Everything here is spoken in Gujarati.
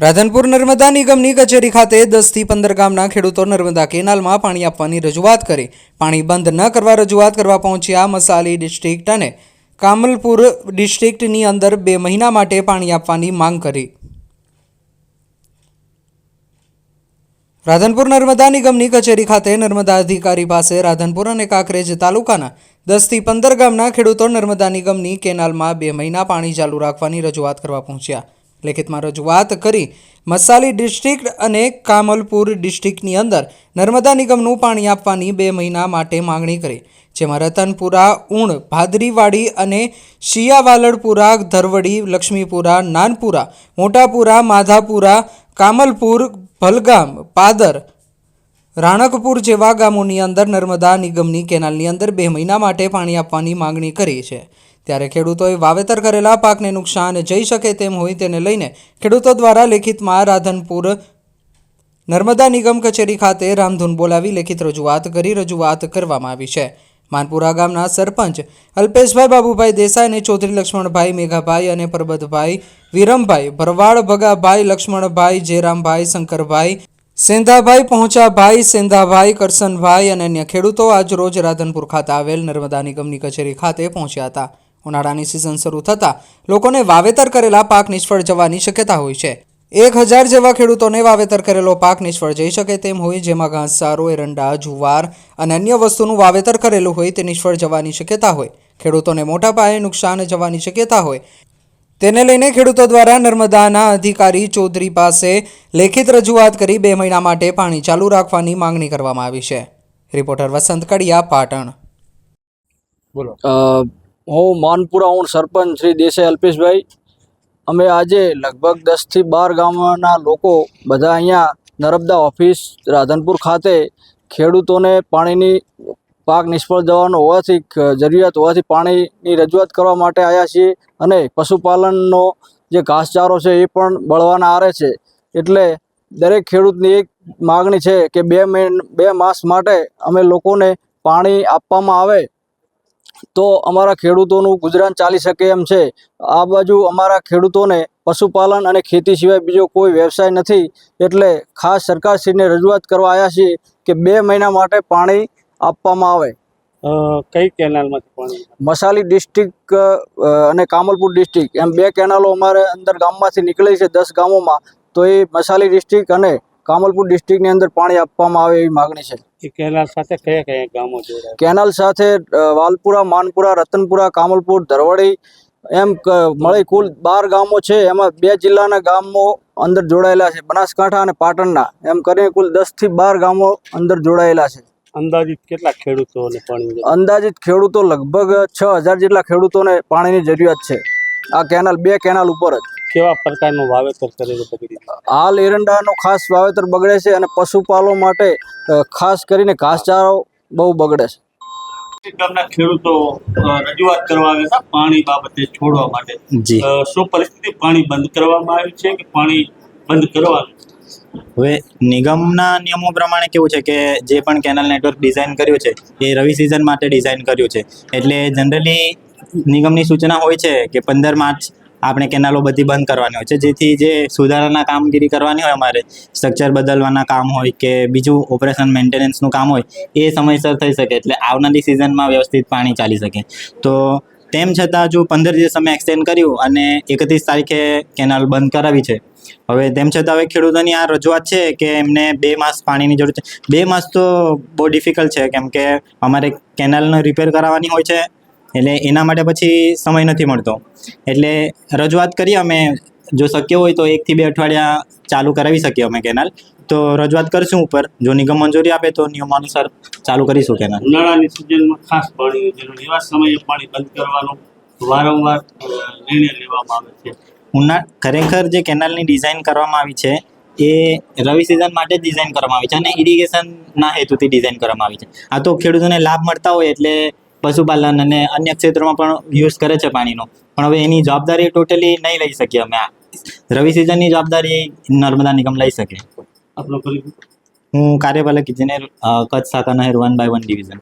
રાધનપુર નર્મદા નિગમની કચેરી ખાતે 10 થી 15 ગામના ખેડૂતો નર્મદા કેનાલમાં પાણી આપવાની રજૂઆત કરી પાણી બંધ ન કરવા રજૂઆત કરવા પહોંચ્યા। મસાલી ડિસ્ટ્રિક્ટ અને કામલપુર ડિસ્ટ્રિક્ટની અંદર 2 મહિના માટે પાણી આપવાની માંગ કરી। રાધનપુર નર્મદા નિગમની કચેરી ખાતે નર્મદા અધિકારી પાસે રાધનપુર અને કાંકરેજ તાલુકાના 10 થી 15 ગામના ખેડૂતો નર્મદા નિગમની કેનાલમાં 2 મહિના પાણી ચાલુ રાખવાની રજૂઆત કરવા પહોંચ્યા। લેખિતમાં રજૂઆત કરી મસાલી ડિસ્ટ્રિક્ટ અને કામલપુર ડિસ્ટ્રિક્ટની અંદર નર્મદા નિગમનું પાણી આપવાની 2 મહિના માટે માંગણી કરી, જેમાં રતનપુરા, ઉણ, ભાદરીવાડી અને શિયાવાલડપુરા, ધરવડી, લક્ષ્મીપુરા, નાનપુરા, મોટાપુરા, માધાપુરા, કામલપુર, ભલગામ, પાદર, રાણકપુર જેવા ગામોની અંદર નર્મદા નિગમની કેનાલની અંદર 2 મહિના માટે પાણી આપવાની માંગણી કરી છે। ત્યારે ખેડૂતોએ વાવેતર કરેલા પાકને નુકસાન જઈ શકે તેમ હોય તેને લઈને ખેડૂતો દ્વારા લેખિતમાં રાધનપુર નર્મદા નિગમ કચેરી ખાતે રામધૂન બોલાવી લેખિત રજૂઆત કરવામાં આવી છે। માનપુરા ગામના સરપંચ અલ્પેશભાઈ બાબુભાઈ દેસાઈ અને ચૌધરી લક્ષ્મણભાઈ મેઘાભાઈ અને પરબતભાઈ વિરમભાઈ ભરવાડ, ભગાભાઈ, લક્ષ્મણભાઈ, જયરામભાઈ, શંકરભાઈ, સેંધાભાઈ, પહોંચાભાઈ, સેંધાભાઈ, કરસનભાઈ અને અન્ય ખેડૂતો આજ રોજ રાધનપુર ખાતે આવેલ નર્મદા નિગમની કચેરી ખાતે પહોંચ્યા હતા। ઉનાળાની સિઝન શરૂ થતાં લોકોને વાવેતર કરેલા પાક નિષ્ફળ જવાની શક્યતા હોય છે। 1000 જેવા ખેડૂતોને વાવેતર કરેલો પાક નિષ્ફળ જઈ શકે તેમ હોય, જેમાં ઘાસચારો, એરંડા, જુવાર અને અન્ય વસ્તુનું વાવેતર કરેલું હોય તે નિષ્ફળ જવાની શક્યતા હોય, ખેડૂતોને મોટા પાયે નુકસાન જવાની શક્યતા હોય, તેને લઈને ખેડૂતો દ્વારા નર્મદાના અધિકારી ચૌધરી પાસે લેખિત રજૂઆત કરી 2 મહિના માટે પાણી ચાલુ રાખવાની માંગણી કરવામાં આવી છે। રિપોર્ટર વસંત કડિયા, પાટણ। બોલો। હું માનપુરા ઉણ સરપંચ શ્રી દેસાઈ અલ્પેશભાઈ। અમે આજે લગભગ 10 થી 12 ગામના લોકો બધા અહીંયા નર્મદા ઓફિસ રાધનપુર ખાતે ખેડૂતોને પાણીની પાક નિષ્ફળ જવાનો હોવાથી જરૂરિયાત હોવાથી પાણીની રજૂઆત કરવા માટે આવ્યા છીએ અને પશુપાલનનો જે ઘાસચારો છે એ પણ બળવાના આરે છે, એટલે દરેક ખેડૂતની એક માગણી છે કે 2 માસ માટે અમે લોકોને પાણી આપવામાં આવે તો અમારા ખેડૂતોનું ગુજરાન ચાલી શકે એમ છે। આ બાજુ અમારા ખેડૂતોને પશુપાલન અને ખેતી સિવાય બીજો કોઈ વ્યવસાય નથી, એટલે ખાસ સરકારશ્રીને રજૂઆત કરવા આવ્યા છીએ કે 2 મહિના માટે પાણી આપવામાં આવે। કઈ કેનાલમાંથી પાણી? મસાલી ડિસ્ટ્રિક્ટ અને કામલપુર ડિસ્ટ્રિક્ટ એમ 2 કેનાલો અમારે અંદર ગામમાંથી નીકળી છે 10 ગામોમાં, તો એ મસાલી ડિસ્ટ્રિક્ટ અને કામલપુર ડિસ્ટ્રિક્ટની અંદર પાણી આપવામાં આવે એવી માગણી છે। એ કેનાલ સાથે કયા કયા ગામો જોડાય? કેનાલ સાથે વાલપુરા, માનપુરા, રતનપુરા, કામલપુર, ધરવડી એમ મળી કુલ 12 ગામો છે, એમાં 2 જિલ્લાના ગામો અંદર જોડાયેલા છે, બનાસકાંઠા અને પાટણના, એમ કરીને કુલ 10 થી 12 ગામો અંદર જોડાયેલા છે। અંદાજિત કેટલા ખેડૂતોને પાણી? અંદાજિત ખેડૂતો લગભગ 6000 જેટલા ખેડૂતોને પાણીની જરૂરિયાત છે આ કેનાલ 2 કેનાલ ઉપર જ। કેવા પ્રકારનું વાવેતર કરેલું બગડી? હાલ એરંડાનો ખાસ વાવેતર બગડે છે અને પશુપાલન માટે ખાસ કરીને ઘાસચારો બહુ બગડે છે। ગામના ખેડૂતો રજૂઆત કરવા આવ્યા હતા પાણી બાબતે છોડવા માટે। શું પરિસ્થિતિ? પાણી બંધ કરવામાં આવ્યું છે કે પાણી બંધ કરવાનું? હવે નિગમના નિયમો પ્રમાણે કેવું છે કે જે પણ કેનાલ નેટવર્ક ડિઝાઇન કર્યું છે એ રવિ સિઝન માટે ડિઝાઇન કર્યું છે, એટલે જનરલી નિગમની સૂચના હોય છે કે 15 માર્ચ આપણે કેનાલો બધી બંધ કરવાની હોય છે, જેથી જે સુધારાના કામગીરી કરવાની હોય, અમારે સ્ટ્રક્ચર બદલવાના કામ હોય કે બીજું ઓપરેશન મેન્ટેનન્સનું કામ હોય એ સમયસર થઈ શકે, એટલે આવનારી સિઝનમાં વ્યવસ્થિત પાણી ચાલી શકે। તો તેમ છતાં જો 15 દિવસ અમે એક્સટેન્ડ કર્યું અને 31 તારીખે કેનાલ બંધ કરાવી છે। હવે તેમ છતાં હવે ખેડૂતોની આ રજૂઆત છે કે એમને 2 માસ પાણીની જરૂર છે। 2 માસ તો બહુ ડિફિકલ્ટ છે, કેમ કે અમારે કેનાલને રિપેર કરાવવાની હોય છે, એટલે એના માટે પછી સમય નથી મળતો, એટલે રજૂઆત કરીએ અમે, જો શક્ય હોય તો 1 થી 2 અઠવાડિયા ચાલુ કરાવી શકીએ અમે કેનાલ, તો રજૂઆત કરશું ઉપર, જો નિગમ મંજૂરી આપે તો નિયમ અનુસાર ચાલુ કરીશું કેનાલ। ઉનાળાની સિઝનમાં ખાસ પાણીની જરૂર, એવા સમયે પાણી બંધ કરવાનો વારંવાર નિર્ણય લેવામાં આવે છે। ખરેખર જે કેનાલની ડિઝાઇન કરવામાં આવી છે એ રવિ સિઝન માટે જ ડિઝાઇન કરવામાં આવી છે અને ઇરિગેશનના હેતુથી ડિઝાઇન કરવામાં આવી છે। આ તો ખેડૂતોને લાભ મળતા હોય એટલે પશુપાલન અને અન્ય ક્ષેત્રોમાં પણ યુઝ કરે છે પાણીનો, પણ હવે એની જવાબદારી ટોટલી નહીં લઈ શકીએ અમે। આ રવિ સિઝનની જવાબદારી નર્મદા નિગમ લઈ શકે। આપણો પરિચય? હું કાર્યપાલક ઇજનેર, કચ્છ શાખા નહેર 1/1 ડિવિઝન।